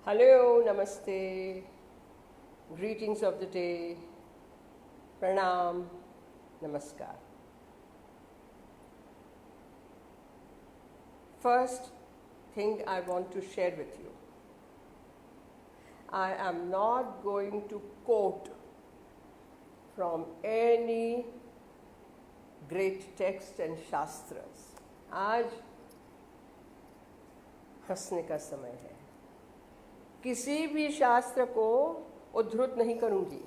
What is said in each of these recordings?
Hello, Namaste, greetings of the day, Pranam, Namaskar. First thing I want to share with you, I am not going to quote from any great text and shastras. आज हंसने का समय है। किसी भी शास्त्र को उद्धृत नहीं करूंगी।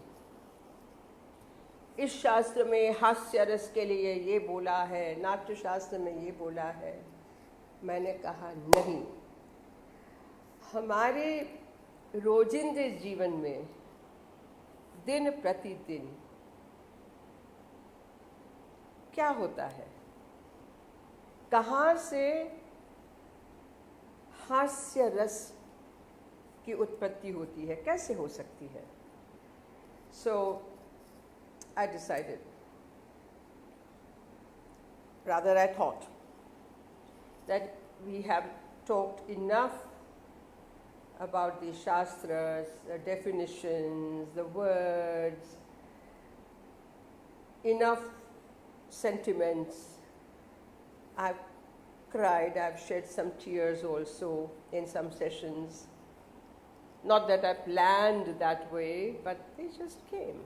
इस शास्त्र में हास्य रस के लिए ये बोला है, नाट्य शास्त्र में ये बोला है। मैंने कहा नहीं, हमारे रोजिंदे जीवन में दिन प्रतिदिन क्या होता है, कहाँ से हास्य रस की उत्पत्ति होती है, कैसे हो सकती है। So I decided, rather I thought that we have talked enough about the shastras, the definitions, the words, enough sentiments. I've cried, I've shed some tears also in some sessions. Not that I planned that way, but they just came.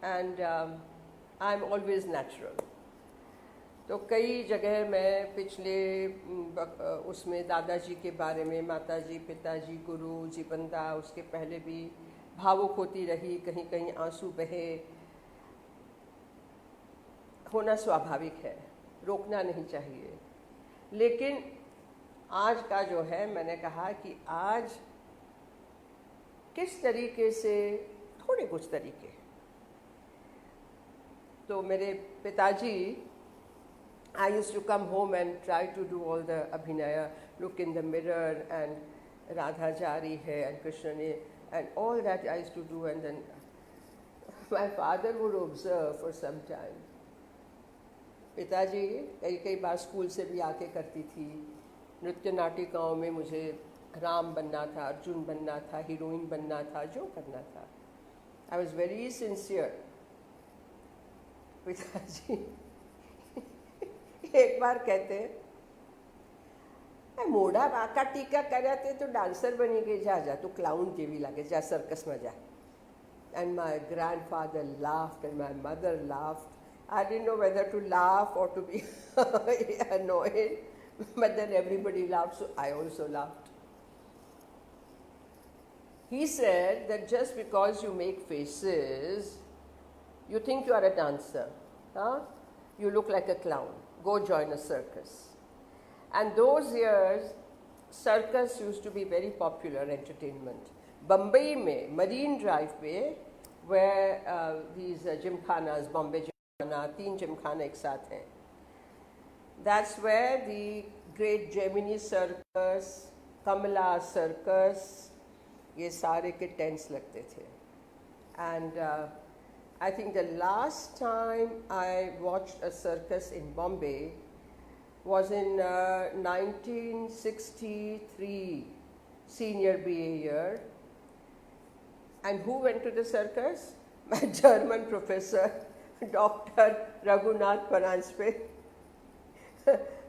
And I'm always natural. तो कई जगह मैं पिछले उसमें दादाजी के बारे में, माताजी, पिताजी, गुरु, जीवनदा, उसके पहले भी भावुक होती रही, कहीं कहीं आंसू बहे। होना स्वाभाविक है, रोकना नहीं चाहिए। लेकिन आज का जो है, मैंने कहा कि आज किस तरीके से, थोड़े कुछ तरीके। तो मेरे पिताजी, I used to come home and try to do all the abhinaya, look in the mirror and Radha Jari hai and Krishna ne, and all that I used to do, and then my father would observe for some time. पिताजी कई बार school से भी आके करती थी। नृत्य नाटिकाओं में मुझे राम बनना था, अर्जुन बनना था, हीरोइन बनना था, जो करना था। I was very sincere. पिताजी एक बार कहते मोड़ा बाका टीका कराते तो डांसर बनी गई, जा जा तू क्लाउन केवी लागे, जा सर्कस में जा। And my grandfather laughed and my mother laughed. I didn't know whether to laugh or to be annoyed, but then everybody laughed, so I also laughed. He said that just because you make faces, you think you are a dancer, huh? You look like a clown. Go join a circus. And those years, circus used to be very popular entertainment. Bombay में, Marine Drive पे, where these gymkhanas, Bombay Gymkhana, 3 gymkhana एक साथ हैं. That's where the great Gemini Circus, Kamala Circus, ये सारे के tents लगते थे. And I think the last time I watched a circus in Bombay was in 1963, senior BA year. And who went to the circus? My German professor, Dr. Raghunath Paranspe,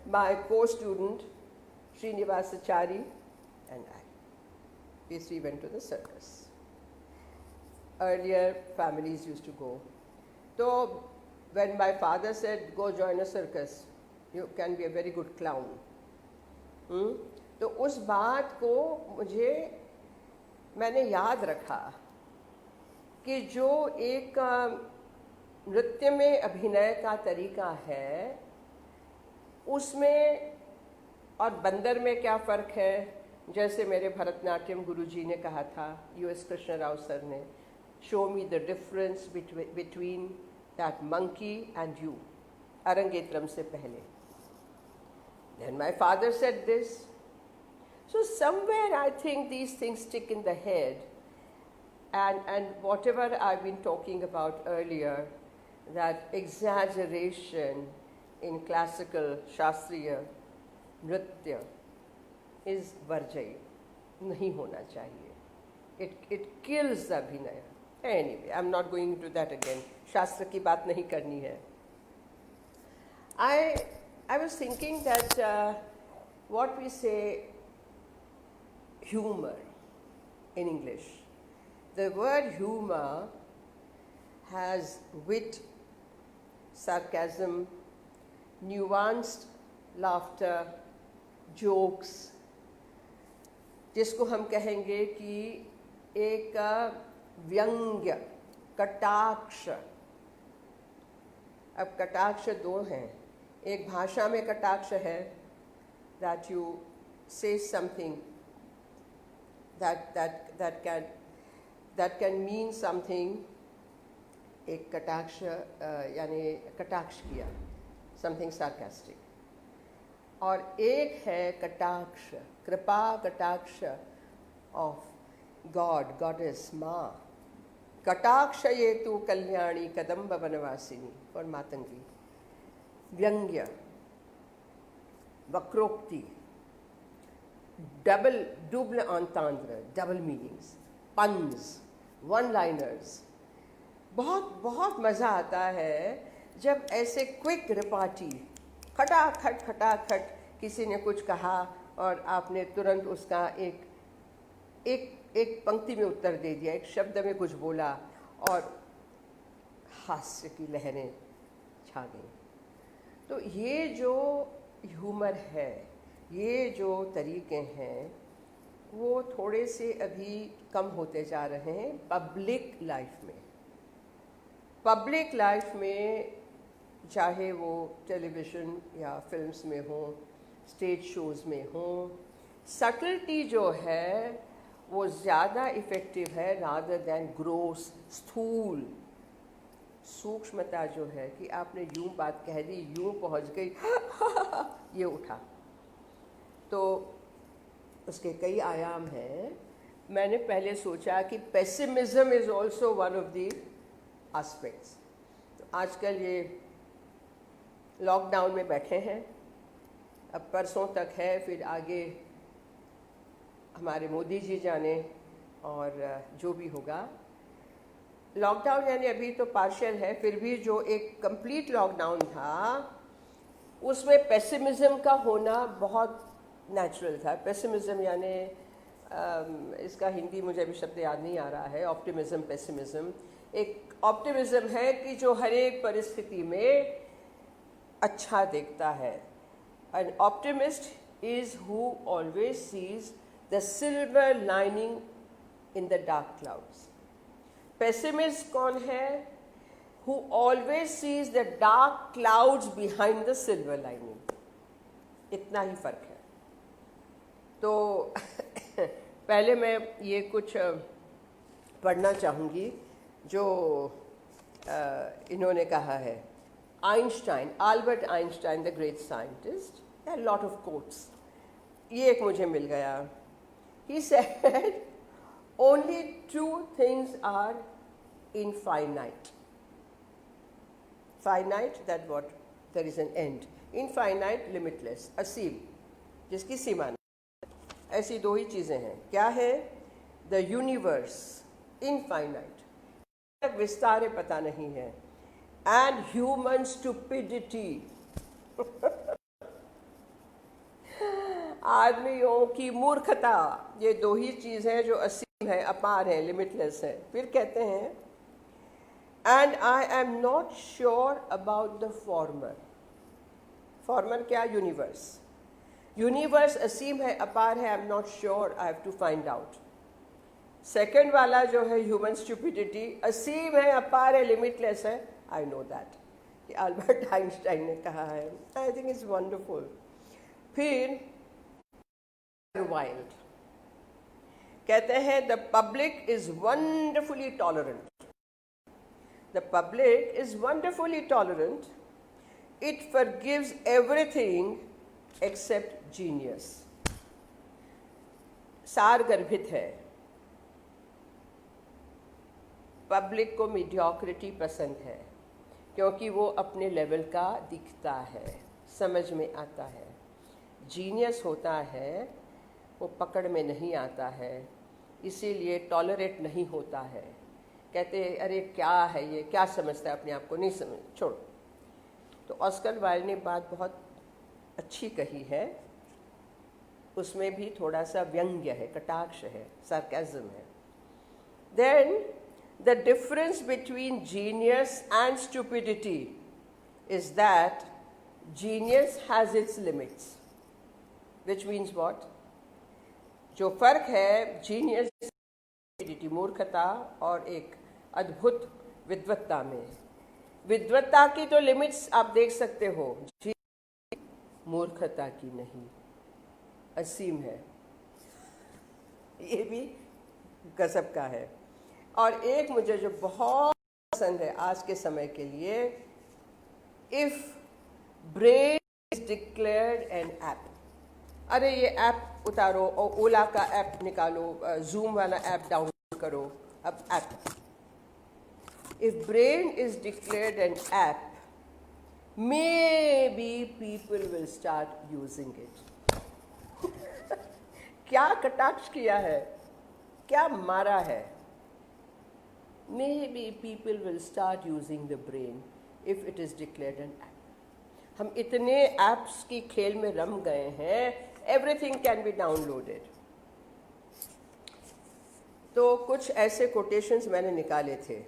my co-student, Srinivasachari, and I. We three went to the circus. Earlier, families used to go. So, when my father said, go join a circus, you can be a very good clown. तो उस बात को मैंने याद रखा कि जो एक नृत्य में अभिनय का तरीका है, उसमें और बंदर में क्या फ़र्क है। जैसे मेरे भरतनाट्यम गुरुजी ने कहा था, US कृष्ण राव सर ने, show me the difference between that monkey and you, arangetram से पहले. Then my father said this. So somewhere I think these things stick in the head, and whatever I've been talking about earlier, that exaggeration in classical Shastriya Nritya is Varjay. नहीं होना चाहिए. It kills the अभिनय. Anyway, I'm not going into that again. शास्त्र की बात नहीं करनी है. I was thinking that what we say humor in English, the word humor has wit, sarcasm, nuanced laughter, jokes, जिसको हम कहेंगे कि एक व्यंग्य, कटाक्ष. अब कटाक्ष दो हैं. एक भाषा में कटाक्ष है, that you say something that can mean something. एक कटाक्ष यानी कटाक्ष किया, something sarcastic. और एक है कटाक्ष, कृपा कटाक्ष of God, goddess माँ. कटाक्ष ये तू कल्याणी कदम्ब वनवासिनी और मातंगी. व्यंग्य, वक्रोक्ति, double entendre, double meanings, puns, one-liners. बहुत मज़ा आता है जब ऐसे क्विक रिपार्टी, खटाखट किसी ने कुछ कहा और आपने तुरंत उसका एक पंक्ति में उत्तर दे दिया, एक शब्द में कुछ बोला और हास्य की लहरें छा गई. तो ये जो ह्यूमर है, ये जो तरीके हैं, वो थोड़े से अभी कम होते जा रहे हैं पब्लिक लाइफ में. पब्लिक लाइफ में चाहे वो टेलीविज़न या फिल्म्स में हो, स्टेज शोज़ में हो, सटलिटी जो है वो ज़्यादा इफ़ेक्टिव है रादर दैन ग्रोस, स्थूल. सूक्ष्मता जो है कि आपने यूं बात कह दी, यूं पहुंच गई, ये उठा. तो उसके कई आयाम हैं. मैंने पहले सोचा कि pessimism is also one of the aspects. तो आजकल ये लॉकडाउन में बैठे हैं, अब परसों तक है, फिर आगे हमारे मोदी जी जाने और जो भी होगा. लॉकडाउन यानी अभी तो पार्शियल है, फिर भी जो एक कंप्लीट लॉकडाउन था उसमें पेसिमिज्म का होना बहुत नेचुरल था. पेसिमिज्म यानी इसका हिंदी मुझे अभी शब्द याद नहीं आ रहा है. Optimism, pessimism. एक ऑप्टिमिज्म है कि जो हर एक परिस्थिति में अच्छा देखता है. An optimist is who always sees the silver lining in the dark clouds. Pessimist कौन है? Who always sees the dark clouds behind the silver lining. इतना ही फर्क है. तो पहले मैं ये कुछ पढ़ना चाहूँगी जो इन्होंने कहा है. Einstein, Albert Einstein, the great scientist, a lot of quotes. ये एक मुझे मिल गया. He said, only two things are infinite. Finite, that what? There is an end. Infinite, limitless, असीम, जिसकी सीमा नहीं. ऐसी दो ही चीज़ें हैं. क्या है? The universe, infinite, तक विस्तार पता नहीं है. And human stupidity, आदमियों की मूर्खता. ये दो ही चीज़ हैं जो असीम है, अपार है, लिमिटलेस है. फिर कहते हैं and I am not sure about the former. Former क्या? यूनिवर्स. यूनिवर्स असीम है, अपार है, I am not sure, I have to find out. Second वाला जो है ह्यूमन स्टूपिडिटी, असीम है, अपार है, लिमिटलेस है, आई नो दैट. कि अल्बर्ट आइंस्टाइन ने कहा है. I think it's wonderful. फिर वाइल्ड कहते हैं the public is wonderfully tolerant. The public is wonderfully tolerant. It forgives everything except genius. सार गर्भित है. पब्लिक को मीडियोक्रिटी पसंद है क्योंकि वो अपने लेवल का दिखता है, समझ में आता है. जीनियस होता है वो पकड़ में नहीं आता है, इसीलिए टॉलरेट नहीं होता है। कहते हैं अरे क्या है ये, क्या समझता है अपने आप को, नहीं समझ, छोड़ो। तो ऑस्कर वाइल्ड ने बात बहुत अच्छी कही है, उसमें भी थोड़ा सा व्यंग्य है, कटाक्ष है, सार्केज्म है। Then the difference between genius and stupidity is that genius has its limits, which means what? जो फर्क है जीनियस स्टूपिडिटी, मूर्खता, और एक अद्भुत विद्वत्ता में। विद्वत्ता की तो लिमिट्स आप देख सकते हो, मूर्खता की नहीं, असीम है। ये भी गजब का है। और एक मुझे जो बहुत पसंद है आज के समय के लिए, if brain is declared an app, अरे ये ऐप उतारो और ओला का ऐप निकालो, जूम वाला ऐप डाउनलोड करो, अब app. If brain is declared an app, maybe people will start using it. क्या कटाक्ष किया है, क्या मारा है? Maybe people will start using the brain if it is declared an app. हम इतने apps की खेल में रम गए हैं, everything can be downloaded. तो कुछ ऐसे कोटेशंस मैंने निकाले थे।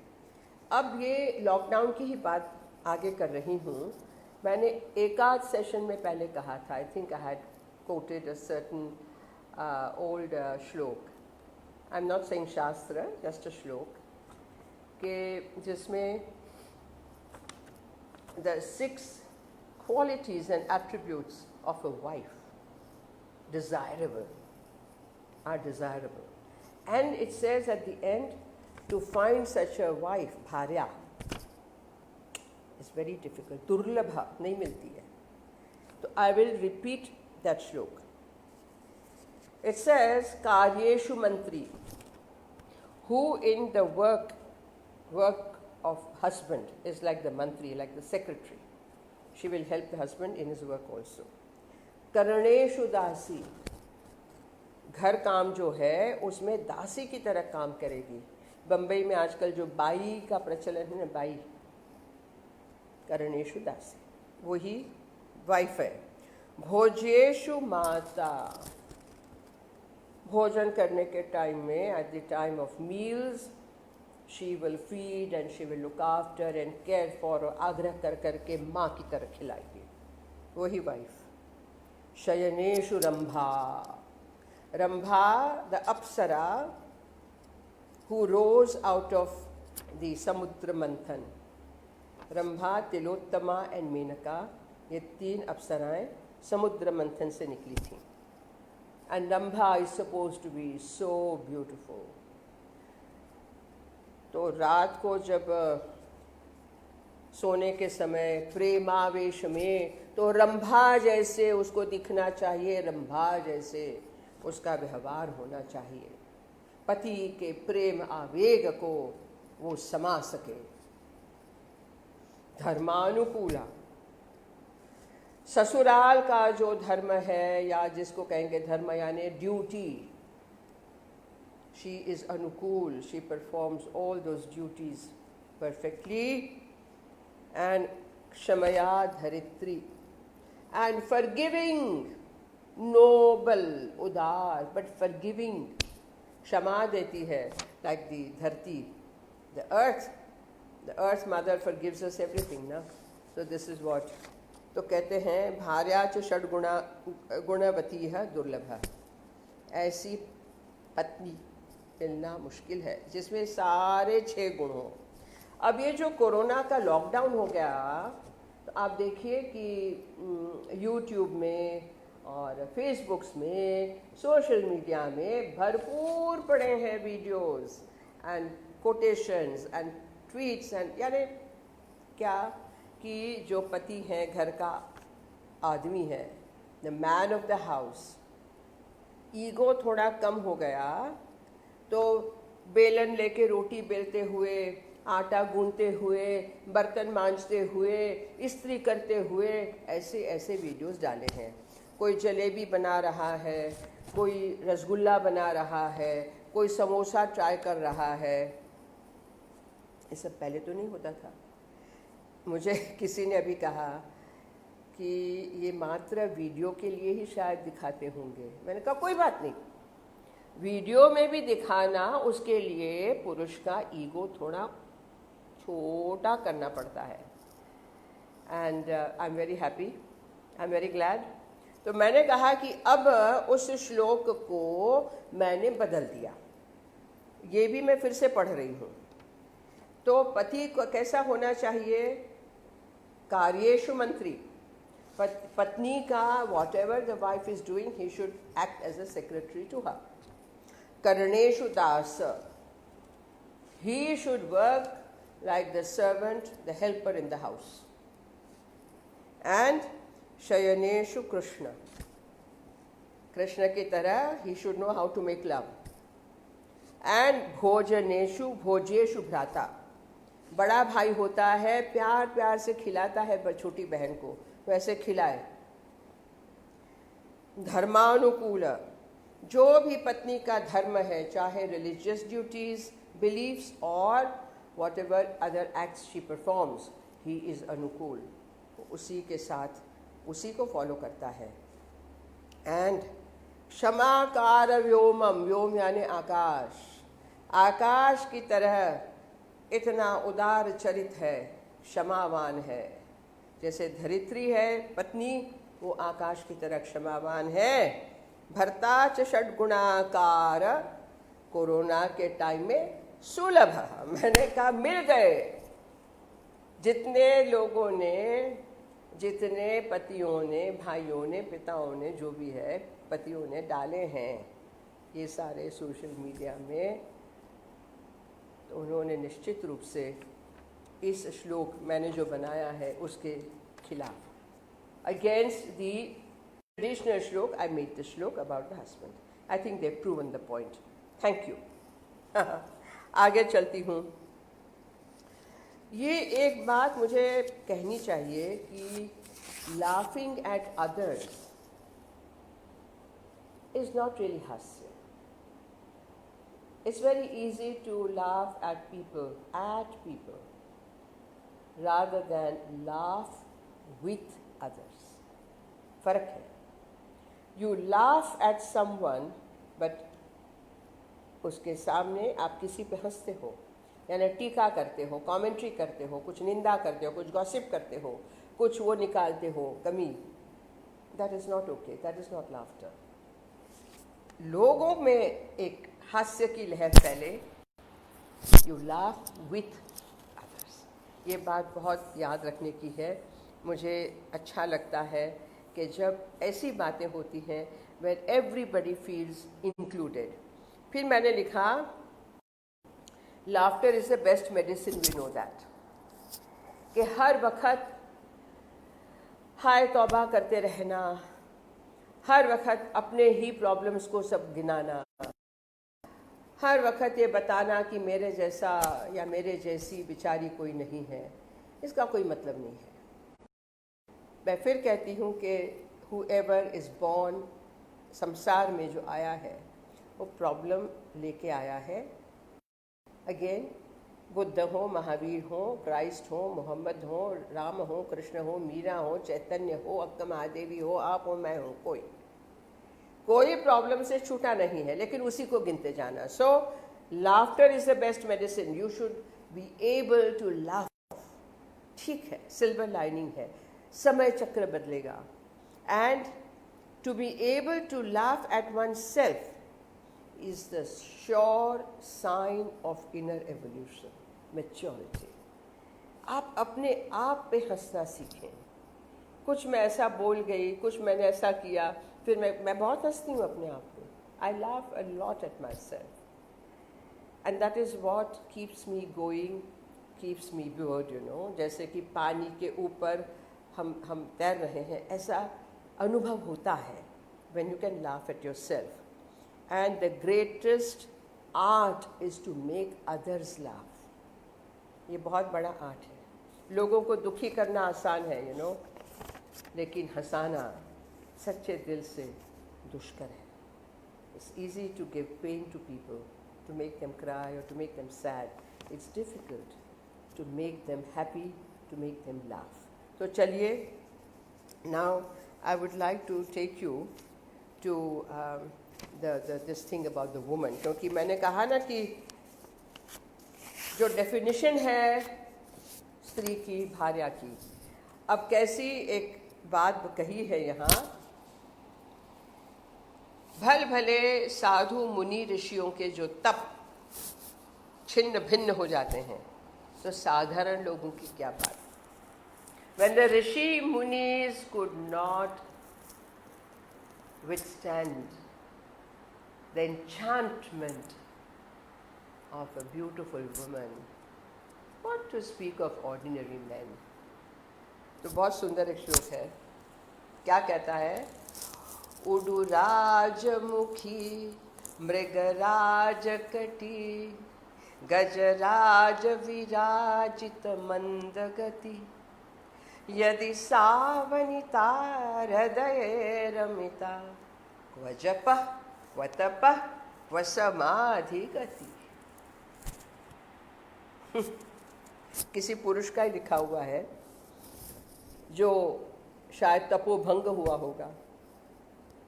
अब ये लॉकडाउन की ही बात आगे कर रही हूँ। मैंने एक आध सेशन में पहले कहा था, I think I had coated a certain old श्लोक, आई एम नॉट सेइंग शास्त्र, जस्ट अ श्लोक, के जिसमें the 6 qualities and attributes of a wife are desirable. And it says at the end, to find such a wife, bharya, is very difficult. Durlabha, nahi milti hai. So I will repeat that shloka. It says, karyeshu mantri, who in the work of husband is like the mantri, like the secretary. She will help the husband in his work also. Karaneshu dasi, घर काम जो है उसमें दासी की तरह काम करेगी। बम्बई में आजकल जो बाई का प्रचलन है ना, बाई, करणेशु दासी, वही वाइफ है। भोज्येशु माता, भोजन करने के टाइम में, at the time of meals, she will feed and she will look after and care for, और आग्रह कर करके माँ की तरह खिलाएगी, वही वाइफ। शयनेशु Rambha, Rambha the apsara who rose out of the Samudra Manthan. Rambha, Tilottama and Menaka, ये 3 अप्सराएं समुद्र मंथन से निकली थीं। And Rambha is suppose to be so beautiful. तो रात को जब सोने के समय प्रेमावेश में, तो रंभा जैसे उसको दिखना चाहिए, रंभा जैसे उसका व्यवहार होना चाहिए, पति के प्रेम आवेग को वो समा सके। धर्मानुकूला, ससुराल का जो धर्म है, या जिसको कहेंगे धर्म यानी ड्यूटी, शी इज अनुकूल, she performs all those duties perfectly. And क्षमया धरित्री, एंड फॉरगिविंग, नोबल, उदार, बट फॉरगिविंग, क्षमा देती है, लाइक दी धरती, the earth mother forgives us everything ना। सो दिस इज व्हाट, तो कहते हैं भार्या च षड्गुणा गुणवती है दुर्लभ, ऐसी पत्नी मिलना मुश्किल है जिसमें सारे 6 गुण हों। अब ये जो कोरोना का लॉकडाउन हो गया, तो आप देखिए कि यूट्यूब में और फेसबुक्स में, सोशल मीडिया में भरपूर पड़े हैं videos and quotations and tweets and, यानी क्या कि जो पति हैं, घर का आदमी है, the man of the house, ego थोड़ा कम हो गया तो बेलन लेके रोटी बेलते हुए, आटा गूंथते हुए, बर्तन मांजते हुए, इस्त्री करते हुए ऐसे ऐसे वीडियोस डाले हैं। कोई जलेबी बना रहा है, कोई रसगुल्ला बना रहा है, कोई समोसा ट्राई कर रहा है। ये सब पहले तो नहीं होता था। मुझे किसी ने अभी कहा कि ये मात्र वीडियो के लिए ही शायद दिखाते होंगे। मैंने कहा कोई बात नहीं, वीडियो में भी दिखाना, उसके लिए पुरुष का ईगो थोड़ा छोटा करना पड़ता है। And I am very happy, I am very glad. तो मैंने कहा कि अब उस श्लोक को मैंने बदल दिया, ये भी मैं फिर से पढ़ रही हूँ। तो पति को कैसा होना चाहिए? कार्येषु मंत्री। पत्नी का whatever the wife is doing, he should act as a secretary to her. Karneshu dasa. He should work like the servant, the helper in the house. And shayaneshu Krishna. Krishna की तरह he should know how to make love. And bhojaneshu bhojeshu bhrata. बड़ा भाई होता है, प्यार प्यार से खिलाता है छोटी बहन को, वैसे खिलाए। धर्मानुकूल, जो भी पत्नी का धर्म है, चाहे रिलीजियस ड्यूटीज, बिलीव्स और what ever other acts she performs, he is अनुकूल, उसी के साथ उसी को फॉलो करता है। एंड क्षमाकार व्योमम, व्योम यानी आकाश, आकाश की तरह इतना उदार चरित है, क्षमावान है। जैसे धरित्री है पत्नी, वो आकाश की तरह क्षमावान है। भर्ता च षड्गुणाकार, कोरोना के टाइम में सुलभ। मैंने कहा मिल गए। जितने लोगों ने, जितने पतियों ने, भाइयों ने, पिताओं ने, जो भी है पतियों ने डाले हैं ये सारे सोशल मीडिया में, तो उन्होंने निश्चित रूप से इस श्लोक मैंने जो बनाया है उसके खिलाफ, अगेंस्ट द ट्रेडिशनल श्लोक, आई मेड द श्लोक about the husband. I think they proven the point. Thank you. आगे चलती हूँ। ये एक बात मुझे कहनी चाहिए कि laughing at others is not really हास्य। It's very easy to laugh at people, rather than laugh with others. फर्क है। You laugh at someone, but उसके सामने आप किसी पे हंसते हो, यानी टीका करते हो, कमेंट्री करते हो, कुछ निंदा करते हो, कुछ गॉसिप करते हो, कुछ वो निकालते हो कमी। That is not okay. That is not laughter. लोगों में एक हास्य की लहर फैले, यू लाफ विथ अदर्स। ये बात बहुत याद रखने की है। मुझे अच्छा लगता है कि जब ऐसी बातें होती हैं वेयर एवरीबडी फील्स इंक्लूडेड। फिर मैंने लिखा laughter is the best medicine, we know that, कि हर वक्त हाय तौबा करते रहना, हर वक्त अपने ही प्रॉब्लम्स को सब गिनाना, हर वक्त ये बताना कि मेरे जैसा या मेरे जैसी बेचारी कोई नहीं है, इसका कोई मतलब नहीं है। मैं फिर कहती हूँ कि whoever is born, संसार में जो आया है वो प्रॉब्लम लेके आया है। अगेन, बुद्ध हो, महावीर हो, क्राइस्ट हो, मोहम्मद हो, राम हो, कृष्ण हो, मीरा हो, चैतन्य हो, अक्का महादेवी हो, आप हो, मैं हूँ, कोई प्रॉब्लम से छूटा नहीं है, लेकिन उसी को गिनते जाना। So laughter is the best medicine. You should be able to laugh. ठीक है, सिल्वर लाइनिंग है, समय चक्र बदलेगा। And to be able to laugh at oneself is the sure sign of inner evolution, maturity. आप अपने आप पे हंसना सीखें। कुछ मैं ऐसा बोल गई, कुछ मैंने ऐसा किया, फिर मैं बहुत हंसती हूँ अपने आप पे। I laugh a lot at myself and that is what keeps me going, keeps me buoyed, you know. जैसे कि पानी के ऊपर हम तैर रहे हैं, ऐसा अनुभव होता है when you can laugh at yourself. And the greatest art is to make others laugh. ये बहुत बड़ा आर्ट है। लोगों को दुखी करना आसान है, you know, लेकिन हंसाना सच्चे दिल से दुष्कर है। It's easy to give pain to people, to make them cry or to make them sad. It's difficult to make them happy, to make them laugh. So chaliye, now I would like to take you to this thing about the woman. क्योंकि मैंने कहा ना कि जो definition है स्त्री की, भार्या की, अब कैसी एक बात कही है यहाँ, भल भले साधु मुनि ऋषियों के जो तप छिन्न भिन्न हो जाते हैं, तो साधारण लोगों की क्या बात. When the rishi munis could not withstand the enchantment of a beautiful woman, what to speak of ordinary men. तो बहुत सुंदर एक श्लोक है. क्या कहता है? उडुराज मुखी मृगराज कटी गजराज विराजित मंद गति यदि सावनिता हृदय रमिता क्व जप क्व तप क्व समाधि गति. किसी पुरुष का ही लिखा हुआ है जो शायद तपोभंग हुआ होगा.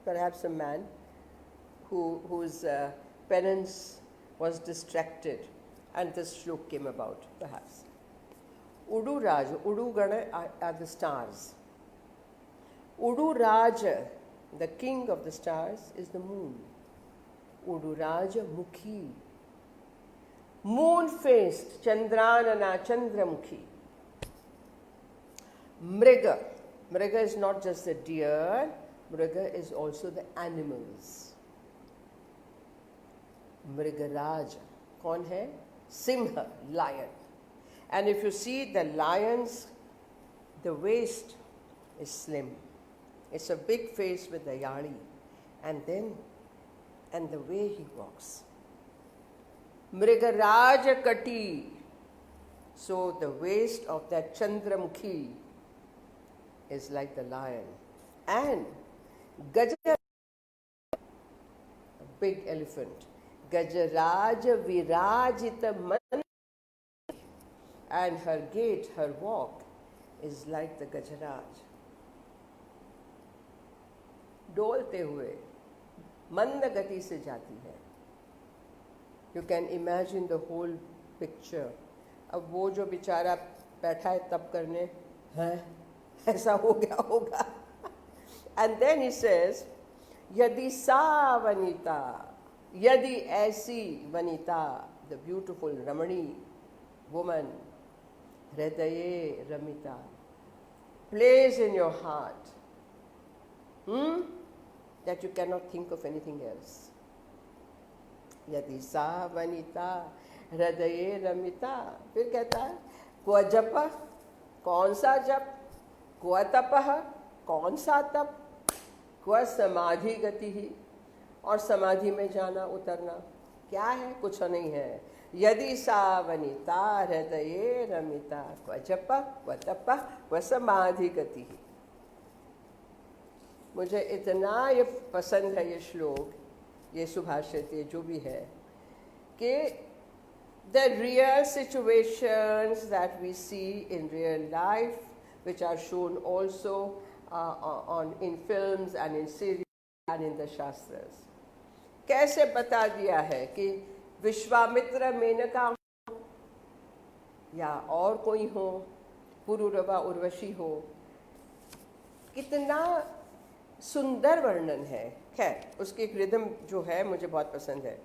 Perhaps a man whose penance was distracted, and this shlok came about, perhaps. Udu Raj, Udu Gana are the stars. Udu Raj, the king of the stars, is the moon. Udu Raj Mukhi, moon-faced, Chandranana, Chandramukhi. Mriga, Mriga is not just the deer, Mriga is also the animals. Mrigaraj, कौन है? Simha, lion. And if you see the lions, the waist is slim. It's a big face with the yari. And the way he walks. Mrigaraj Kati. So the waist of that Chandramukhi is like the lion. And Gajar, a big elephant. Gajaraj Virajita Man. And her gait, her walk is like the Gajaraj. डोलते हुए मंद गति से जाती है. You can imagine the whole picture. अब वो जो बेचारा बैठा है तप करने, हैं ऐसा हो गया होगा. And then he says, यदि सा वनिता, यदि ऐसी Vanita, the beautiful Ramani woman, हृदये Ramita, plays in your heart, that you cannot think of anything else. यदि सा वनिता हृदये रमिता. फिर कहता है क्व जप, कौन सा जप, क्व तपः, कौन सा तप, क्व समाधि गति ही, और समाधि में जाना उतरना क्या है? कुछ नहीं है. यदि सा वनिता हृदये रमिता क्व जप क्व तप क्व समाधि गति ही. मुझे इतना ये पसंद है ये श्लोक, ये सुभाषित, ये जो भी है, कि the real situations that we see in real life, which are shown also in films and in series and in the Shastras, कैसे बता दिया है कि विश्वामित्र मेनका हो या और कोई हो, पुरुरवा उर्वशी हो, कितना सुंदर वर्णन है. खैर, उसकी एक रिदम जो है मुझे बहुत पसंद है.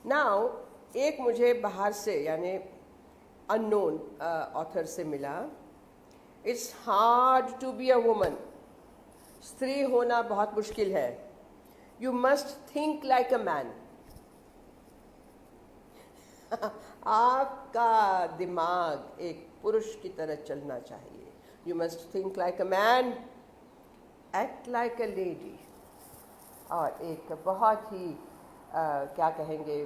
नाउ एक मुझे बाहर से यानी अननोन ऑथर से मिला. It's hard to be a woman. स्त्री होना बहुत मुश्किल है. You must think like a man. आपका दिमाग एक पुरुष की तरह चलना चाहिए. You must think like a man, act like a lady. और एक बहुत ही क्या कहेंगे,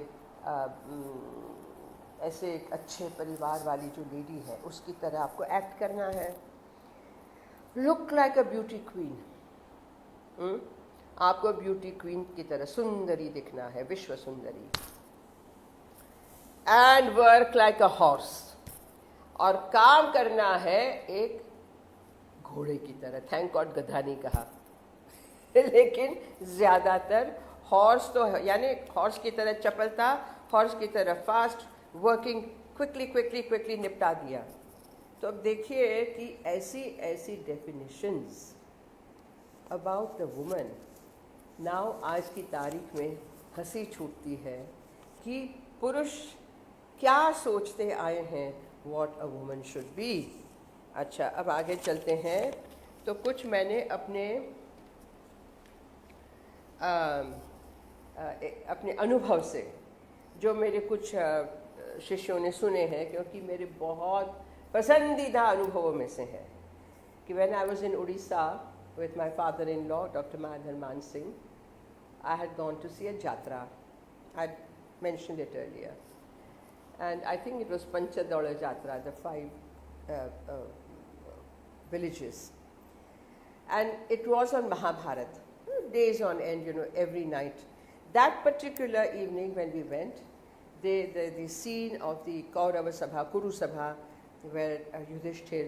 ऐसे एक अच्छे परिवार वाली जो लेडी है उसकी तरह आपको एक्ट करना है. Look like a beauty queen. आपको ब्यूटी क्वीन की तरह सुंदरी दिखना है, विश्व सुंदरी। And work like a horse, और काम करना है एक घोड़े की तरह। थैंक गॉड गधा नहीं कहा लेकिन ज्यादातर हॉर्स तो यानी हॉर्स की तरह चपलता, हॉर्स की तरह fast working, quickly quickly quickly निपटा दिया। तो अब देखिए कि ऐसी ऐसी definitions about the woman now आज की तारीख में हंसी छूटती है कि पुरुष क्या सोचते आए हैं what a woman should be. अच्छा, अब आगे चलते हैं। तो कुछ मैंने अपने अनुभव से, जो मेरे कुछ शिष्यों ने सुने हैं, क्योंकि मेरे बहुत पसंदीदा अनुभवों में से है कि when I was in Orissa with my father-in-law, Dr. Madhar Man Singh, I had gone to see a jatra. I had mentioned it earlier. And I think it was Panchadola Jatra, the 5 villages. And it was on Mahabharat, days on end, every night. That particular evening when we went, the scene of the Kaurava Sabha, Kuru Sabha, where Yudhishthir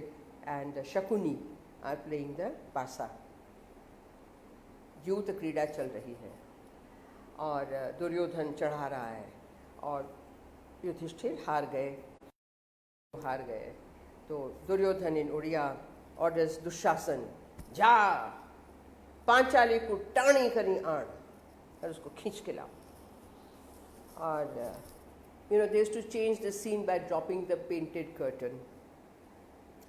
and Shakuni are playing the Pasa. युद्ध क्रीड़ा चल रही है और दुर्योधन चढ़ा रहा है और युधिष्ठिर हार गए। तो दुर्योधन इन उड़िया ऑर्डर्स दुशासन, जा पांचाली को टाणी करी आण और उसको खींच के लाओ। और they used to change the scene by dropping the painted curtain.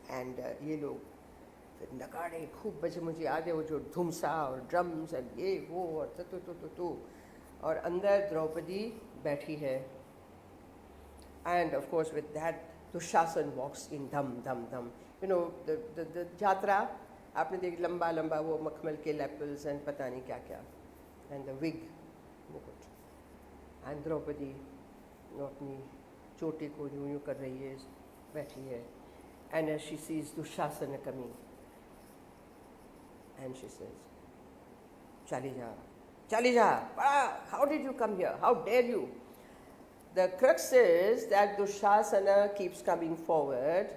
And ये लोग नगाड़े खूब बजे, मुझे याद है वो जो धुमसा और ड्रम्स और ये वो और तो और अंदर द्रौपदी बैठी है। And of course with that Dushasan walks in धम धम धम। द यात्रा आपने देख, लंबा लंबा वो मखमल के लेपल्स एंड पता नहीं क्या क्या, एंड द विग मुकुट, एंड द्रौपदी अपनी चोटी को यूं कर रही है, बैठी है। And as she sees Dushasan coming and she says, chali ja, how did you come here? How dare you? The crux is that Dushasana keeps coming forward.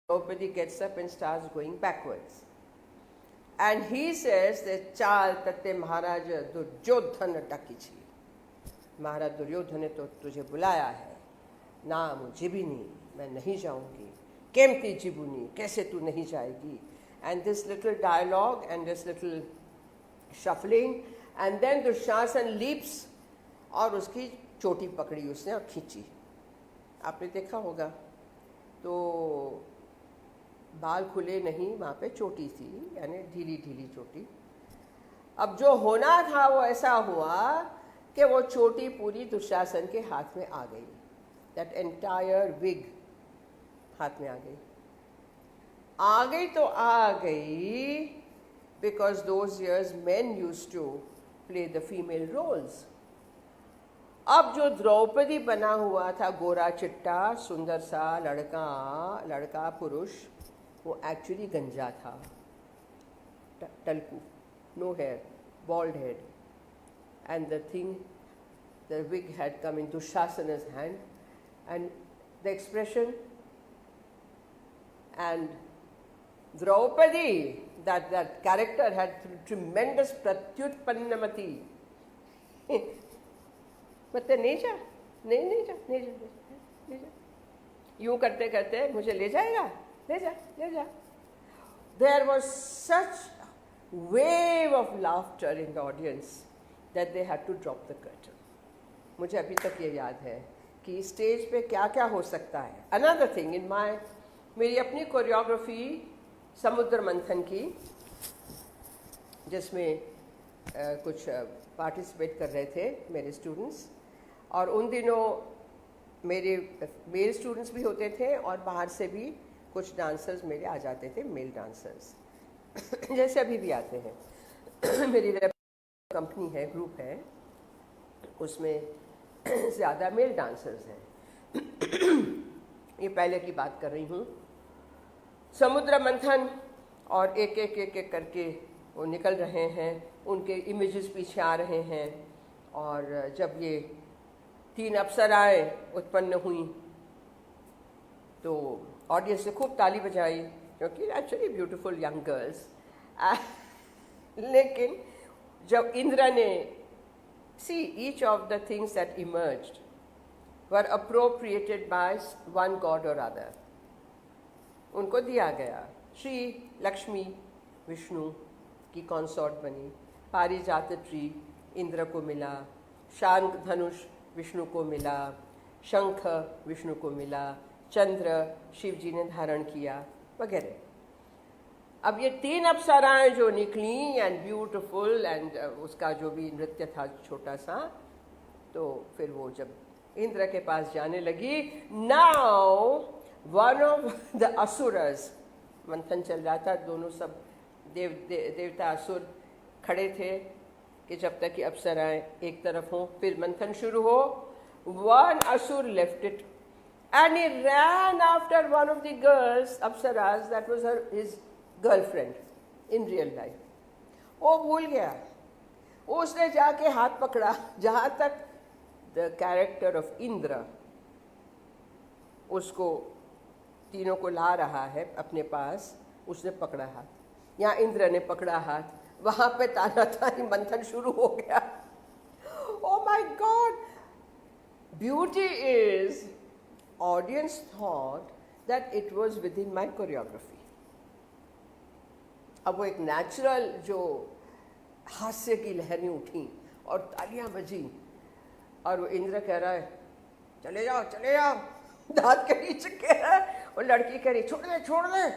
Nobody gets up and starts going backwards. And he says that chal tate Maharaj Duryodhana dakichi. महाराज दुर्योधन ने तो तुझे बुलाया है, ना मुझे भी नहीं, मैं नहीं जाऊंगी, केमती जिबुनी, कैसे तू नहीं जाएगी। And this little dialogue and this little shuffling, and then Dushasan leaps और उसकी चोटी पकड़ी उसने और खींची। आपने देखा होगा, तो बाल खुले नहीं, वहाँ पे चोटी थी, यानी ढीली ढीली चोटी। अब जो होना था वो ऐसा हुआ कि वो चोटी पूरी दुशासन के हाथ में आ गई। That entire wig हाथ में आ गई तो आ गई, because those years men used to play the female roles. अब जो द्रौपदी बना हुआ था, गोरा चिट्टा सुंदर सा लड़का पुरुष, वो एक्चुअली गंजा था, टलकू, no hair, bald head, and the wig had come in Dushasana's hand, and the expression, and Draupadi, that character had tremendous pratyutpannamati. मतलब नहीं जा, यूं करते करते मुझे ले जाएगा, ले जा। There was such wave of laughter in the audience that they had to drop the curtain. मुझे अभी तक ये याद है कि स्टेज पे क्या क्या हो सकता है। Another thing in मेरी अपनी कोरियोग्राफी समुद्र मंथन की, जिसमें कुछ पार्टिसिपेट कर रहे थे मेरे स्टूडेंट्स, और उन दिनों मेरे स्टूडेंट्स भी होते थे और बाहर से भी कुछ डांसर्स मेरे आ जाते थे, मेल डांसर्स जैसे अभी भी आते हैं। मेरी कंपनी है, ग्रुप है, उसमें ज़्यादा मेल डांसर्स हैं। ये पहले की बात कर रही हूँ। समुद्र मंथन, और एक एक करके वो निकल रहे हैं, उनके इमेजेस पीछे आ रहे हैं। और जब ये 3 अप्सराएं उत्पन्न हुई तो ऑडियंस ने खूब ताली बजाई, क्योंकि एक्चुअली ब्यूटीफुल यंग गर्ल्स। लेकिन जब इंद्र ने see each of the things that emerged were appropriated by one God और अदर, उनको दिया गया। श्री लक्ष्मी विष्णु की कॉन्सॉर्ट बनी, पारिजात ट्री इंद्र को मिला, शांख धनुष विष्णु को मिला, शंख विष्णु को मिला, चंद्र शिव जी ने धारण किया वगैरह। अब ये 3 अप्सराएं जो निकली एंड ब्यूटीफुल एंड उसका जो भी नृत्य था छोटा सा, तो फिर वो जब इंद्र के पास जाने लगी, नाउ वन ऑफ द असुरस, मंथन चल रहा था, दोनों सब देवता असुर खड़े थे कि जब तक कि अप्सराएं एक तरफ हों, फिर मंथन शुरू हो। वन असुर left it and he ran after one of the girls, Apsaras, that was his girlfriend in real life. वो भूल गया, उसने जाके हाथ पकड़ा, जहाँ तक the character of Indra उसको तीनों को ला रहा है अपने पास, उसने पकड़ा हाथ, यहाँ इंद्र ने पकड़ा हाथ, वहाँ पे तानातानी मंथन शुरू हो गया। Oh my God! Beauty is audience thought that it was within my choreography. अब वो एक नेचुरल जो हास्य की लहरें उठी और तालियां बजी, और वो इंद्र कह रहा है चले जाओ चले जाओ, दांत के नीचे कह रहा है, और लड़की कह रही छोड़ दे छोड़ दे।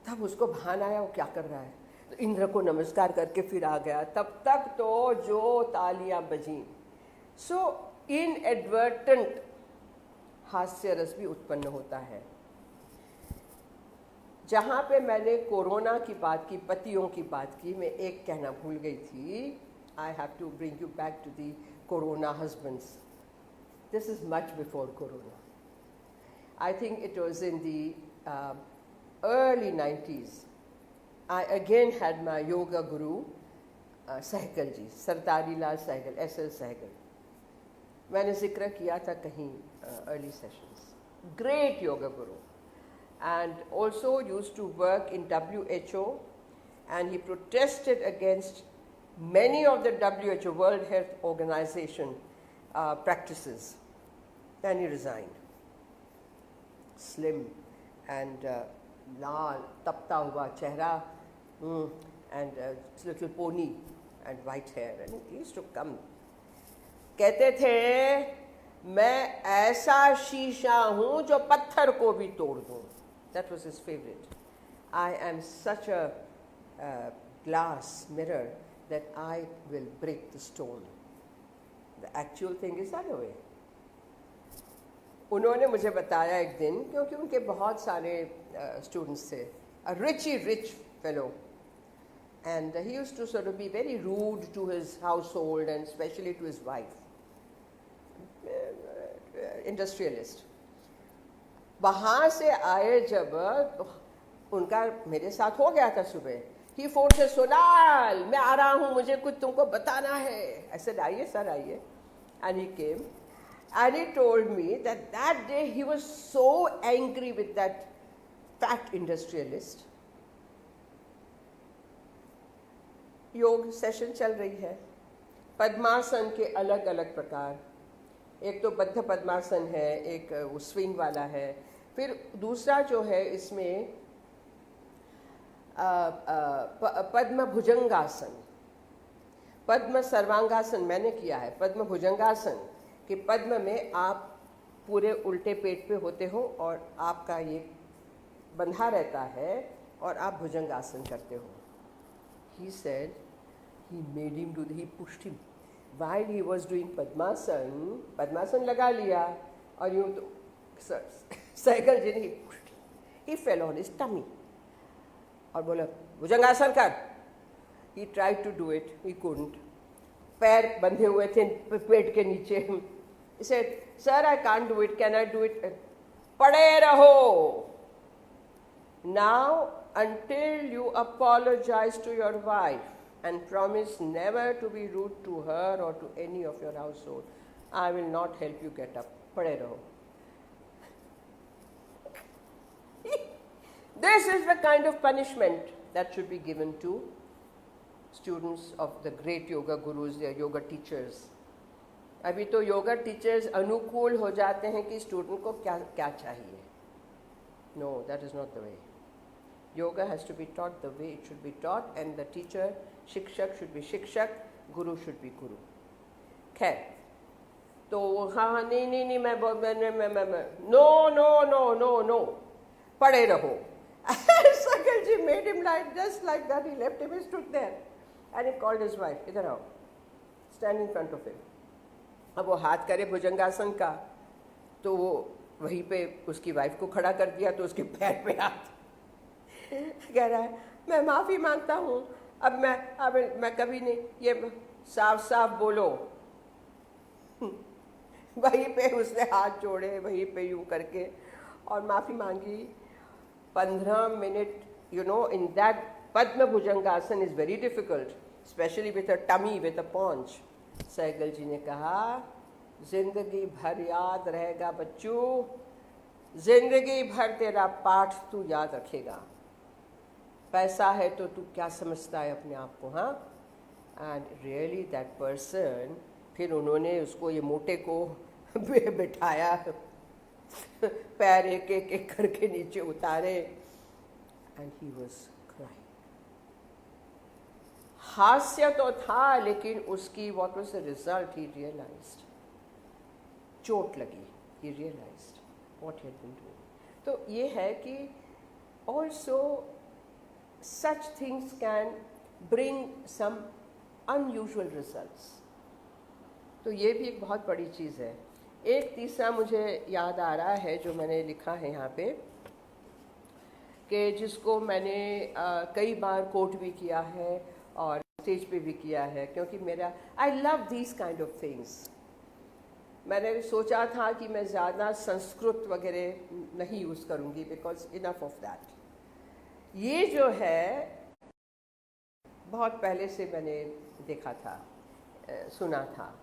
तब उसको भान आया वो क्या कर रहा है, तो इंद्र को नमस्कार करके फिर आ गया। तब तक तो जो तालियां बजी, सो इनएडवर्टेंट हास्य रस भी उत्पन्न होता है। जहाँ पे मैंने कोरोना की बात की, पतियों की बात की, मैं एक कहना भूल गई थी। I have to bring you back to the corona husbands. This is much before corona. I think it was in the early 90s. I again had my yoga guru, Sehgal ji, Sardari Lal Sehgal, S L. Sehgal. मैंने जिक्र किया था कहीं early sessions. Great yoga guru, and also used to work in WHO, and he protested against many of the WHO, World Health Organization, practices. Then he resigned. Slim and लाल तपता हुआ चेहरा, and little pony and white hair, and he used to come. कहते थे मैं ऐसा शीशा हूँ जो पत्थर को भी तोड़ दूँ. That was his favorite. I am such a glass mirror that I will break the stone. The actual thing is that way. उन्होंने मुझे बताया एक दिन, क्योंकि उनके बहुत सारे students थे, a rich fellow, and he used to sort of be very rude to his household and especially to his wife, industrialist. वहाँ से आए जब, उनका मेरे साथ हो गया था सुबह. He phoned से, सोनाल मैं आ रहा हूँ, मुझे कुछ तुमको बताना है. I said आइए सर आइए, and he came. And he told me that that day he was so angry with that fat industrialist. योग सेशन चल रही है, पद्मासन के अलग अलग प्रकार, एक तो बद्ध पद्मासन है, एक वो स्विंग वाला है, फिर दूसरा जो है इसमें पद्म भुजंगासन, पद्म सर्वांगासन मैंने किया है. पद्म भुजंगासन कि पद्म में आप पूरे उल्टे पेट पे होते हो और आपका ये बंधा रहता है और आप भुजंगासन करते हो. He said he made him do, he pushed him while he was doing पद्मासन. पद्मासन लगा लिया और यूँ तो सहगल जी ने he fell on his tummy और बोला भुजंगासन कर. He tried to do it, he couldn't. पैर बंधे हुए थे पेट के नीचे. He said, sir, I can't do it. Can I do it? पड़े रहो. Now, until you apologize to your wife and promise never to be rude to her or to any of your household. I will not help you get up. पड़े रहो. This is the kind of punishment that should be given to students of the great yoga gurus, their yoga teachers. अभी तो yoga teachers अनुकूल हो जाते हैं कि student को क्या क्या चाहिए. No, that is not the way. Yoga has to be taught the way it should be taught, and the teacher, शिक्षक should be शिक्षक, guru should be guru. खैर, तो हाँ नहीं मैं no, पढ़े रहो. Sakalji made him like just like that. He left him, he stood there, and he called his wife. इधर आओ, stand in front of him. अब वो हाथ करे भुजंगासन का, तो वो वहीं पे उसकी वाइफ को खड़ा कर दिया, तो उसके पैर पे हाथ. कह रहा है मैं माफ़ी मांगता हूँ, अब मैं कभी नहीं, ये साफ साफ बोलो. वहीं पे उसने हाथ जोड़े, वहीं पे यूँ करके और माफ़ी मांगी. 15 minute, you know, in that Padma Bhujangasana is very difficult, especially with a tummy, with a paunch. Sehgal ji ने कहा, जिंदगी भर याद रहेगा बच्चों, जिंदगी भर तेरा पाठ तू याद रखेगा. पैसा है तो तू क्या समझता है अपने आप को, हाँ? एंड रियली दैट पर्सन, फिर उन्होंने उसको ये मोटे को बिठाया, पैर एक एक करके नीचे उतारे, एंड ही वाज क्राइंग. हास्य तो था, लेकिन उसकी what was the result? He realized, चोट लगी. He realized what he had been doing. तो ये है कि also such things can bring some unusual results. तो ये भी एक बहुत बड़ी चीज़ है. एक तीसरा मुझे याद आ रहा है जो मैंने लिखा है यहाँ पे, कि जिसको मैंने कई बार कोट भी किया है और स्टेज पे भी किया है, क्योंकि मेरा I love these kind of things. मैंने सोचा था कि मैं ज़्यादा संस्कृत वगैरह नहीं यूज़ करूँगी, बिकॉज इनफ ऑफ दैट. ये जो है बहुत पहले से मैंने देखा था, सुना था,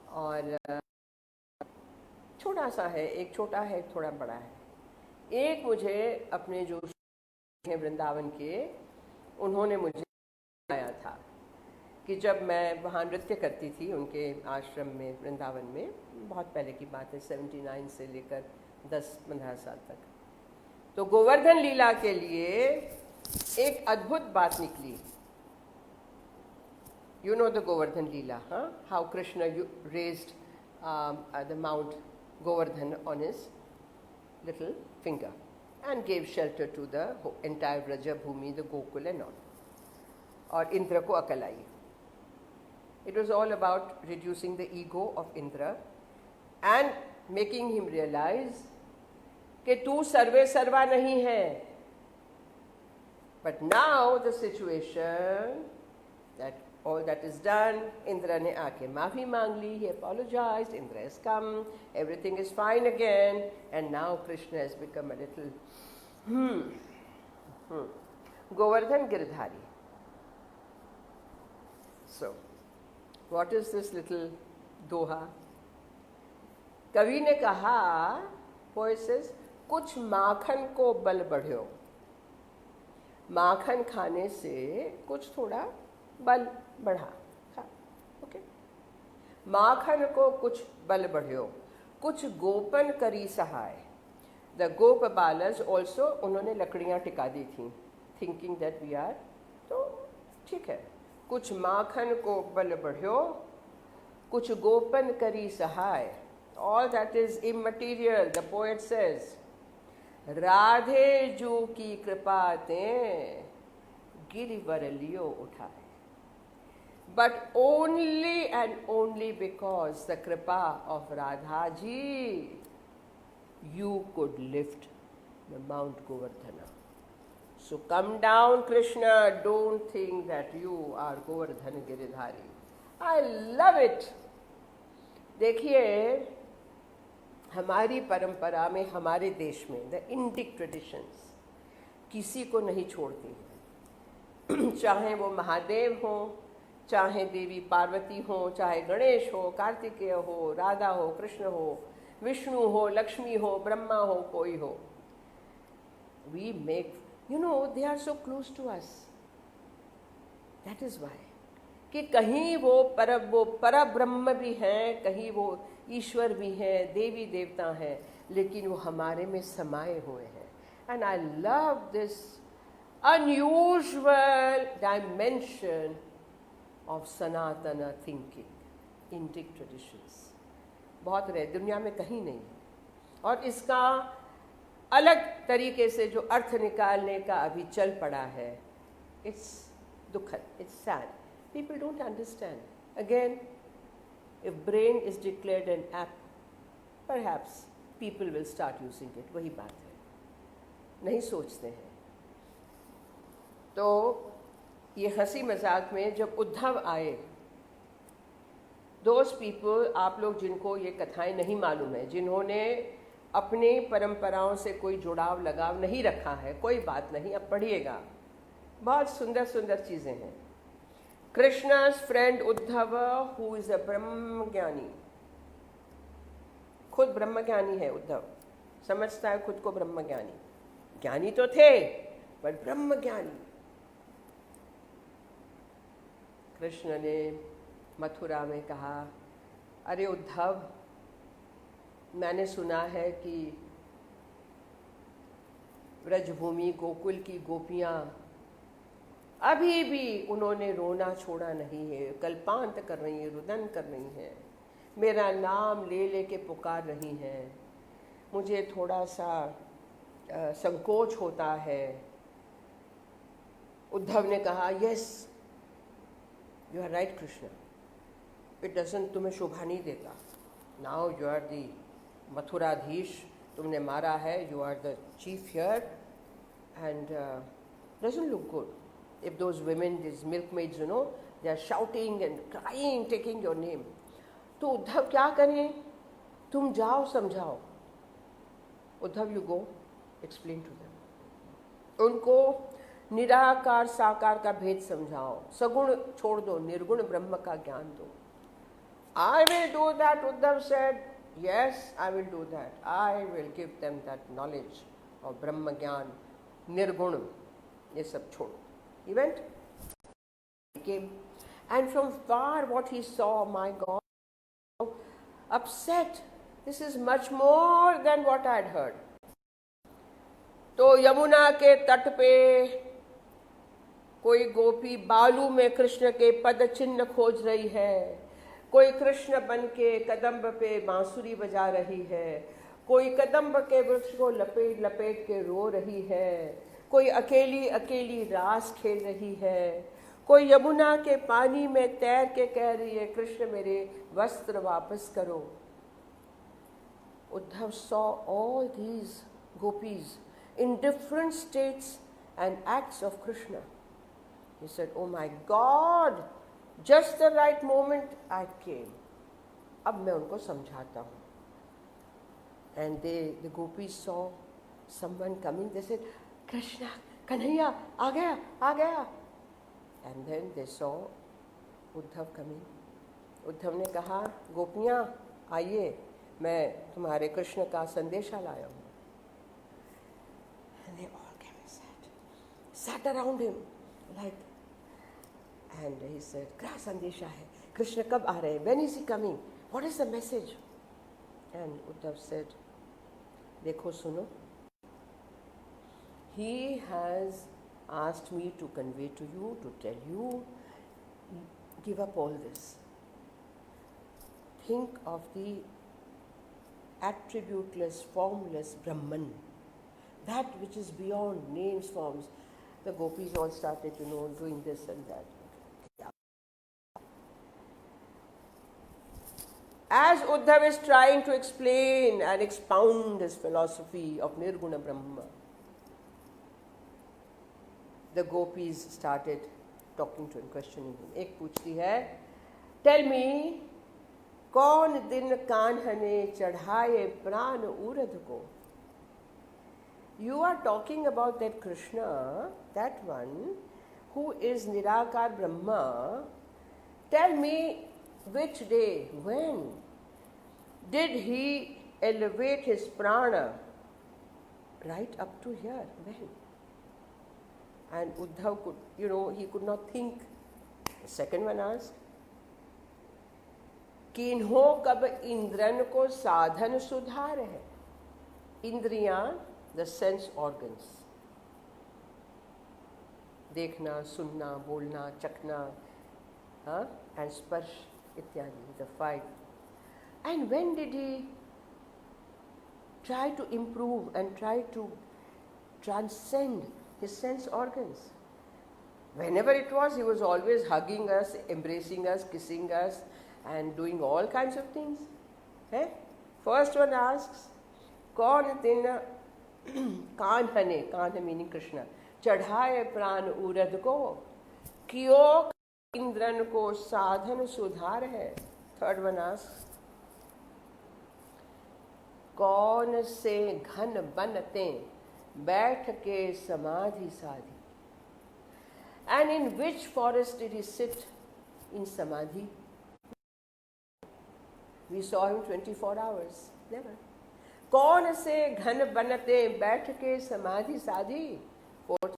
और छोटा सा है, एक छोटा है, एक थोड़ा बड़ा है. एक मुझे अपने जो हैं वृंदावन के, उन्होंने मुझे बताया था कि जब मैं वहाँ नृत्य करती थी उनके आश्रम में वृंदावन में, बहुत पहले की बात है, 79 से लेकर 10-15 साल तक. तो गोवर्धन लीला के लिए एक अद्भुत बात निकली. You know the Govardhan Leela, huh? How Krishna raised the Mount Govardhan on his little finger and gave shelter to the entire Vraja Bhumi, the Gokul and all. और इंद्र को अकल आई. It was all about reducing the ego of Indra and making him realize कि तू सर्वे सर्वा नहीं है. But now the situation that all that is done, Indra ने आके माफ़ी मांग ली, he apologized, Indra has come, everything is fine again, and now Krishna has become a little Govardhan Girdhari. So, what is this little doha? कवि ने कहा, poet says, कुछ माखन को बल बढ़्यो. माखन खाने से कुछ थोड़ा बल बढ़ा. ओके. माखन को कुछ बल बढ़्यो, कुछ गोपन करी सहाय. द गोप बालस ऑल्सो, उन्होंने लकड़ियाँ टिका दी थी, थिंकिंग दैट वी आर, तो ठीक है. कुछ माखन को बल बढ़्यो, कुछ गोपन करी सहाय. All that is immaterial, the poet says. Radhe जू की कृपा ते गिरिवर लियो उठाए. But only and only because the kripa of Radha ji, you could lift the Mount Govardhana. So come down, Krishna. Don't think that you are Govardhan Giridhari. I love it. देखिए, हमारी परंपरा में, हमारे देश में, द इंडिक ट्रेडिशंस किसी को नहीं छोड़ती हैं. चाहे वो महादेव हो, चाहे देवी पार्वती हो, चाहे गणेश हो, कार्तिकेय हो, राधा हो, कृष्ण हो, विष्णु हो, लक्ष्मी हो, ब्रह्मा हो, कोई हो, we make, they are so close to us. That is why कि कहीं वो पर ब्रह्म भी हैं, कहीं वो ईश्वर भी हैं, देवी देवता हैं, लेकिन वो हमारे में समाये हुए हैं. And I love this unusual dimension of Sanatana thinking, Indic traditions. बहुत रहे, दुनिया में कहीं नहीं. और इसका अलग तरीके से जो अर्थ निकालने का अभी चल पड़ा है, it's दुखद, it's sad. People don't understand. Again, if brain is declared an app, perhaps people will start using it. वही बात है, नहीं सोचते हैं. तो ये हंसी मजाक में जब उद्धव आए, those people, आप लोग जिनको ये कथाएं नहीं मालूम है, जिन्होंने अपनी परंपराओं से कोई जुड़ाव लगाव नहीं रखा है, कोई बात नहीं, अब पढ़िएगा, बहुत सुंदर सुंदर चीज़ें हैं. कृष्णा's friend Uddhav, who is a ब्रह्मज्ञानी, खुद ब्रह्मज्ञानी है उद्धव, समझता है खुद को ब्रह्मज्ञानी. ज्ञानी तो थे पर ब्रह्मज्ञानी. कृष्ण ने मथुरा में कहा, अरे उद्धव, मैंने सुना है कि ब्रजभूमि गोकुल की गोपियां अभी भी उन्होंने रोना छोड़ा नहीं है, कल्पांत कर रही हैं, रुदन कर रही हैं, मेरा नाम ले लेके पुकार रही हैं. मुझे थोड़ा सा संकोच होता है. उद्धव ने कहा, yes you are right Krishna, it doesn't, तुम्हें शोभा नहीं देता. Now you are the Mathuradhish, तुमने मारा है, you are the chief here, and doesn't look good if those women, these milkmaids, they are shouting and crying, taking your name. तो उद्धव क्या करें? तुम जाओ समझाओ. Uddhav, you go, explain to them. उनको निराकार साकार का भेद समझाओ, सगुण छोड़ दो, निर्गुण ब्रह्म का ज्ञान दो. I will do that, Uddhav said. Yes, I will do that. I will give them that knowledge of ब्रह्म ज्ञान, निर्गुण, ये सब छोड़ो. He went, he came, and from far what he saw, my God, upset. This is much more than what I had heard. तो यमुना के तट पे कोई गोपी बालू में कृष्ण के पद चिन्ह खोज रही है, कोई कृष्ण बन के कदम्ब पे बांसुरी बजा रही है, कोई कदम्ब के वृक्ष को लपेट लपेट के रो रही है, कोई अकेली अकेली रास खेल रही है, कोई यमुना के पानी में तैर के कह रही है, कृष्ण मेरे वस्त्र वापस करो. Uddhav saw all these gopis in different states and acts of Krishna. He said, oh my God, just the right moment I came. अब मैं उनको समझाता हूँ. And the gopis saw someone coming. They said, Krishna, Kanhaiya, आ गया, आ गया. And then they saw Uddhav coming. Uddhav ने कहा, गोपियाँ आइए, मैं तुम्हारे कृष्ण का संदेशा लाया हूँ. And they all came and sat around him like, and he said, क्या संदेशा है? कृष्ण कब आ रहे हैं? When is he coming? What is the message? And Uddhav said, देखो सुनो, he has asked me to convey to you, to tell you, give up all this. Think of the attributeless, formless Brahman, that which is beyond names, forms. The gopis all started, doing this and that. As Uddhav is trying to explain and expound his philosophy of Nirguna Brahma, the gopis started talking to him, questioning him. एक पूछती है, tell me, कौन दिन कान्हने चढ़ाए प्राण उरध को? You are talking about that Krishna, that one who is Nirakar Brahma, tell me which day, when did he elevate his prana right up to here? When? And Uddhav could, he could not think. The second one asked, किन्हों कब इंद्रन को साधन सुधार है? इंद्रियां, the sense organs. देखना, सुनना, बोलना, चखना, and स्पर्श इत्यादि, the five. And when did he try to improve and try to transcend his sense organs? Whenever it was, he was always hugging us, embracing us, kissing us, and doing all kinds of things. First one asks, कौन दिन कान्हा ने, Kanha meaning Krishna, चढ़ाए प्राण उरद को, कियो इंद्रन को साधन सुधार है. Third one asks, कौन से घन बनते बैठ के समाधि साधी. And in which forest did he sit in samadhi? We saw him 24 hours. Never. कौन से घन बनते बैठ के समाधि साधी. Fourth.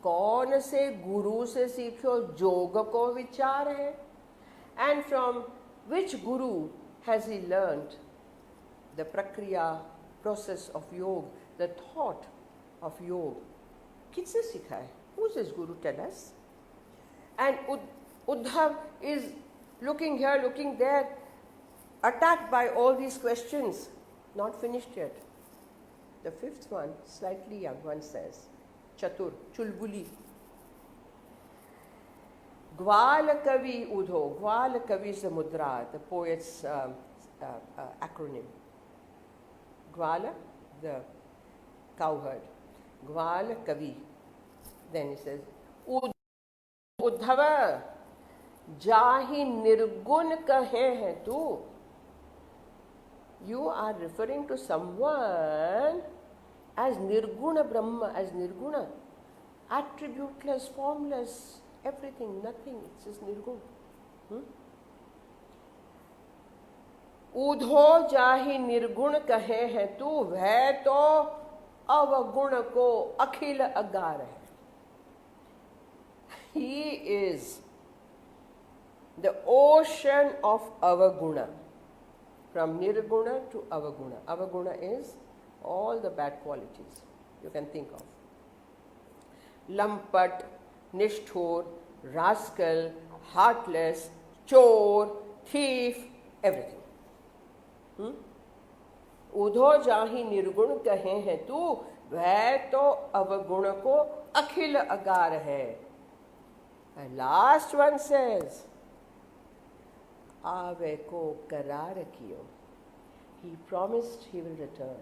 कौन से गुरु से सीखो योग को विचार है. And from which guru has he learned the prakriya, process of yoga, the thought of yoga? किससे सीखा है? Who is his guru? Tell us. And Uddhav is looking here, looking there, attacked by all these questions. Not finished yet. The fifth one, slightly young one, says, Chatur, Chulbuli. Gwal Kavi Udho. Gwal Kavi is the mudra, the poet's acronym. Gwala, the cowherd. Gwal Kavi. Then he says, Uddhava, Jahi Nirgun kahe hai tu. You are referring to someone as Nirguna Brahma, as Nirguna, attributeless, formless, everything, nothing, it's just Nirguna. Udho Jahi Nirgun kahe hai tu, veh to avaguna ko akhil agar hai. He is the ocean of avaguna. From nirguna to avaguna. Avaguna is all the bad qualities you can think of. Lampat, Nishthur, rascal, heartless, chore, thief, everything. Udho jahi nirgun kahe hai tu, veh to avaguna ko akhil agar hai. And last one says, Ave ko karar kiyo. He promised he will return.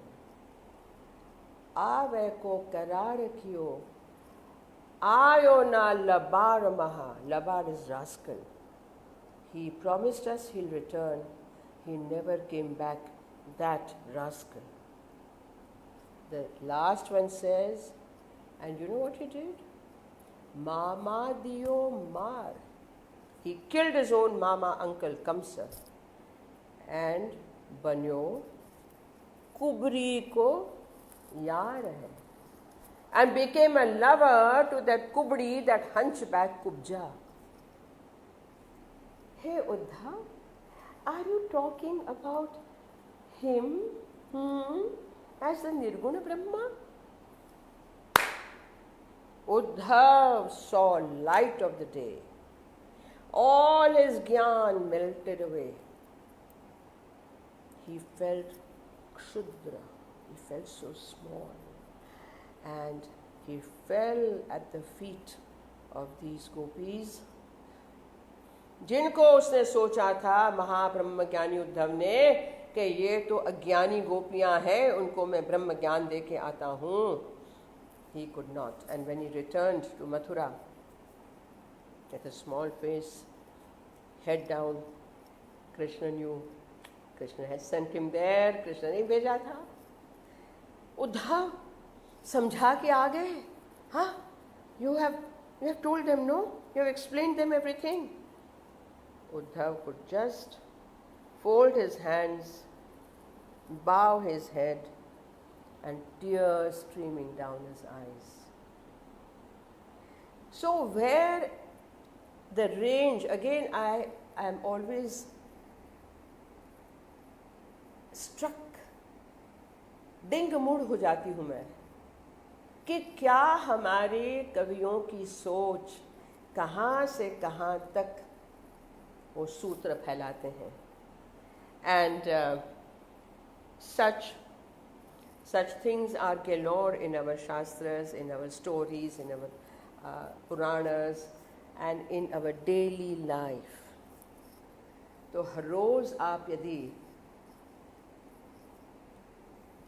Ave ko karar kiyo. Ayo na labar maha. Labar is rascal. He promised us he'll return. He never came back, that rascal. The last one says, and you know what he did? Mama dio mar. He killed his own mama uncle Kamsa and banyo Kubri ko yaar hai, and became a lover to that Kubri, that hunchback Kubja. Hey Uddhav, are you talking about him as the Nirguna Brahma? Uddhav saw light of the day. All his gyan melted away. He felt kshudra. He felt so small. And he fell at the feet of these gopis, जिनको उसने सोचा था महाब्रह्म ज्ञानी उद्धव ने कि ये तो अज्ञानी गोपियां हैं, उनको मैं ब्रह्म ज्ञान दे के आता हूँ. He could not. And when he returned to Mathura, with a small face, head down, Krishna knew. Krishna had sent him there. Krishna ने भेजा था. उद्धव समझा के आ गए. हाँ, You have told them no? You have explained them everything. Uddhav could just fold his hands, bow his head, and tears streaming down his eyes. So where the range, again I am always struck, डिंग मुड़ हो जाती हूँ मैं कि क्या हमारे कवियों की सोच कहाँ से कहाँ तक वो सूत्र फैलाते हैं. And such things are galore in our shastras, in our stories, in our Puranas, and in our daily life. तो हर रोज़ आप यदि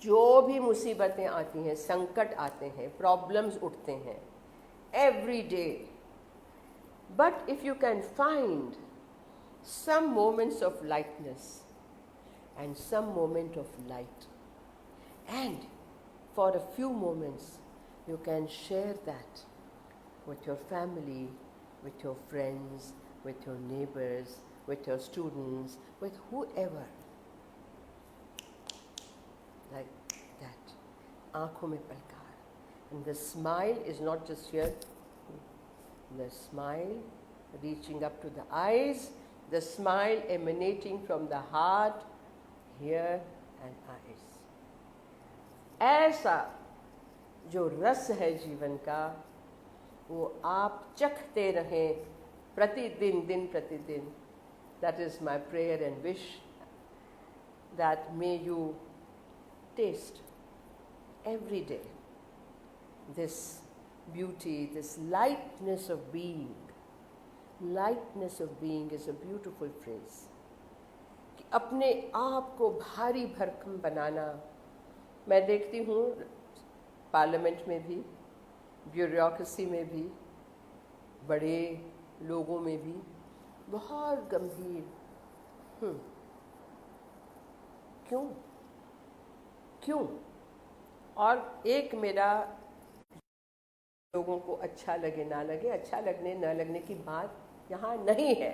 जो भी मुसीबतें आती हैं, संकट आते हैं, प्रॉब्लम्स उठते हैं, every day, but if you can find some moments of lightness and some moment of light, and for a few moments you can share that with your family, with your friends, with your neighbors, with your students, with whoever, like that. Aankhon mein palkar. And the smile is not just here, the smile reaching up to the eyes, the smile emanating from the heart, here and eyes. ऐसा जो रस है जीवन का वो आप चखते रहें प्रतिदिन, दिन प्रतिदिन. That is my prayer and wish, that may you taste every day this beauty, this lightness of being. Lightness of being is a beautiful phrase. कि अपने आप को भारी भरकम बनाना. मैं देखती हूँ पार्लियामेंट में भी, ब्यूरोक्रेसी में भी, बड़े लोगों में भी बहुत गंभीर. क्यों? और एक मेरा, लोगों को अच्छा लगे ना लगे, अच्छा लगने ना लगने की बात यहाँ नहीं है.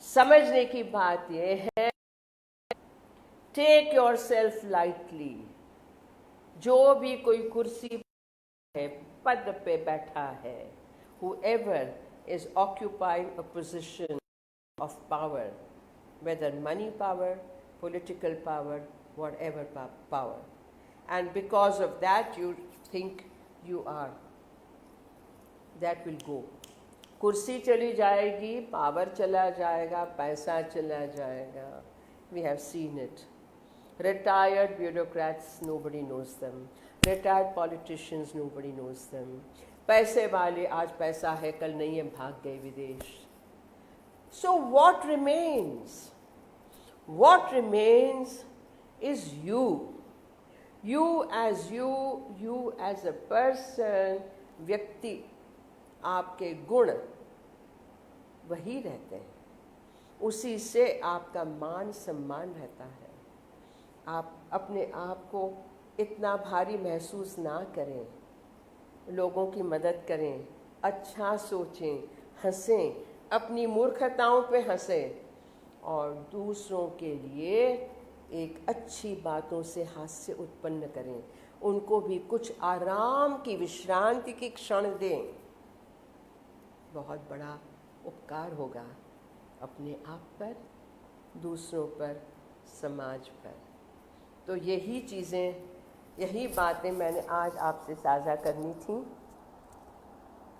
समझने की बात ये है, टेक योर सेल्फ लाइटली. जो भी कोई कुर्सी है, पद पे बैठा है, whoever is occupying a position of power, whether money power, political power, whatever power, and because of that you think you are, that will go. कुर्सी चली जाएगी, पावर चला जाएगा, पैसा चला जाएगा. We have seen it. Retired bureaucrats, nobody knows them. Retired politicians, nobody knows them. पैसे वाले, आज पैसा है, कल नहीं है, भाग गए विदेश. So what remains? What remains is you. You as a person, व्यक्ति, आपके गुण वही रहते हैं. उसी से आपका मान सम्मान रहता है. आप अपने आप को इतना भारी महसूस ना करें. लोगों की मदद करें, अच्छा सोचें, हंसें, अपनी मूर्खताओं पे हंसें और दूसरों के लिए एक अच्छी बातों से हास्य उत्पन्न करें. उनको भी कुछ आराम की, विश्रांति की क्षण दें. बहुत बड़ा उपकार होगा अपने आप पर, दूसरों पर, समाज पर. तो यही चीज़ें, यही बातें मैंने आज आपसे साझा करनी थी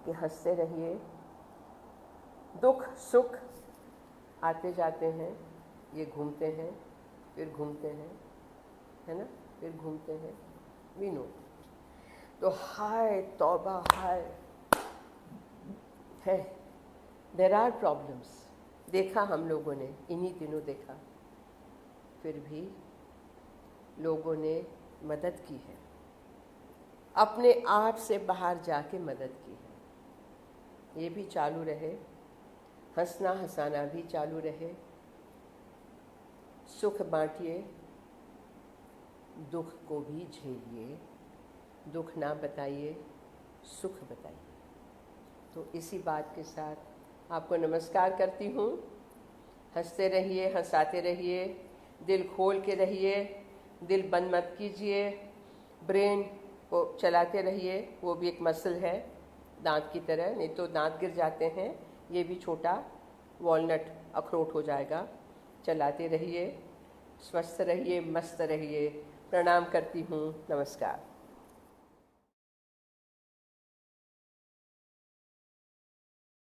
कि हंसते रहिए. दुख सुख आते जाते हैं, ये घूमते हैं, फिर घूमते हैं, है ना, फिर घूमते हैं. We know. तो हाय तौबा, हाय है. There are problems. देखा हम लोगों ने, इन्हीं दिनों देखा. फिर भी लोगों ने मदद की है, अपने आप से बाहर जाके मदद की है. ये भी चालू रहे, हंसना हंसाना भी चालू रहे. सुख बांटिए, दुख को भी झेलिए. दुख ना बताइए, सुख बताइए। तो इसी बात के साथ आपको नमस्कार करती हूँ। हंसते रहिए, हंसाते रहिए, दिल खोल के रहिए, दिल बंद मत कीजिए, ब्रेन को चलाते रहिए, वो भी एक मसल है दांत की तरह, नहीं तो दांत गिर जाते हैं, ये भी छोटा वॉलनट अखरोट हो जाएगा। चलाते रहिए, स्वस्थ रहिए, मस्त रहिए। प्रणाम करती हूँ, नमस्कार।